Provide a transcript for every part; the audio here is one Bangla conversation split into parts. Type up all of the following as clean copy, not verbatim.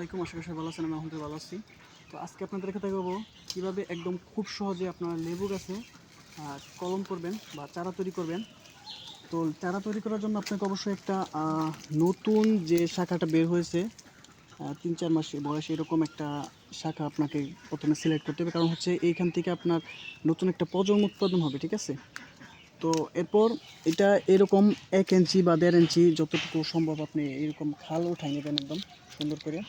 আলাইকুম, আশা করি সবাই ভালো আছেন। আমি আলহামদুলিল্লাহ ভালো আছি। তো আজকে আপনাদের দেখাবো কীভাবে একদম খুব সহজে আপনারা লেবু গাছে কলম করবেন বা চারা তৈরি করবেন। তো চারা তৈরি করার জন্য আপনাকে অবশ্যই একটা নতুন যে শাখাটা বের হয়েছে 3-4 মাস বয়স এরকম একটা শাখা আপনাকে প্রথমে সিলেক্ট করতে হবে, কারণ হচ্ছে এইখান থেকে আপনার নতুন একটা প্রজন্ম উৎপাদন হবে, ঠিক আছে? তো এরপর এটা এরকম 1 ইঞ্চি বা 1.5 ইঞ্চি যতটুকু সম্ভব আপনি এরকম খাল উঠাই নেবেন একদম সুন্দর করে।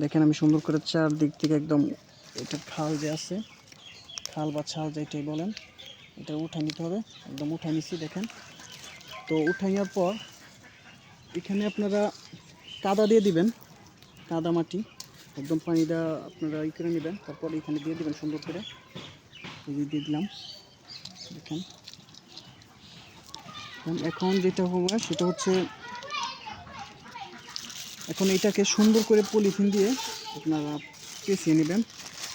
দেখেন আমি সুন্দর করে চারদিক থেকে একদম এটা খাল যে আছে, খাল বা ছাল যেটাই বলেন, এটা উঠাই নিতে হবে। একদম উঠাই নিচ্ছি দেখেন। তো উঠাই নেওয়ার পর এখানে আপনারা কাদা দিয়ে দিবেন, কাদা মাটি একদম পানিটা আপনারা করে নেবেন। তারপর এখানে দিয়ে দিবেন সুন্দর করে, এই যে দিয়ে দিলাম দেখেন। এখন যেটা হবে সেটা হচ্ছে এখন এটাকে সুন্দর করে পলিথিন দিয়ে আপনারা পেঁচিয়ে নেবেন,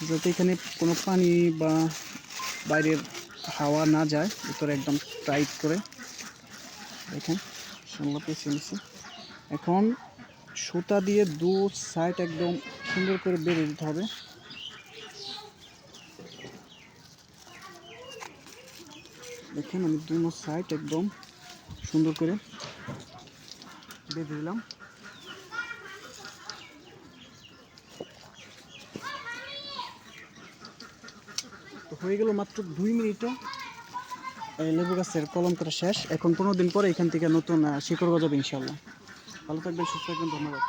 যাতে এখানে কোনো পানি বা বাইরের হাওয়া না যায়, ভিতরে একদম টাইট করে দেখেন সুন্দর পেঁচিয়ে নিচ্ছি। এখন সুতা দিয়ে দু সাইড একদম সুন্দর করে বেঁধে দিতে হবে। দেখেন আমি দু সাইড একদম সুন্দর করে বেঁধে দিলাম। তো হয়ে গেল মাত্র 2 মিনিটে লেবু গাছের কলম করা শেষ। এখন 15 দিন পরে এখান থেকে নতুন শিকড় গজাবে ইনশাল্লাহ। ভালো থাকবেন, সুস্থ থাকবেন, ধন্যবাদ।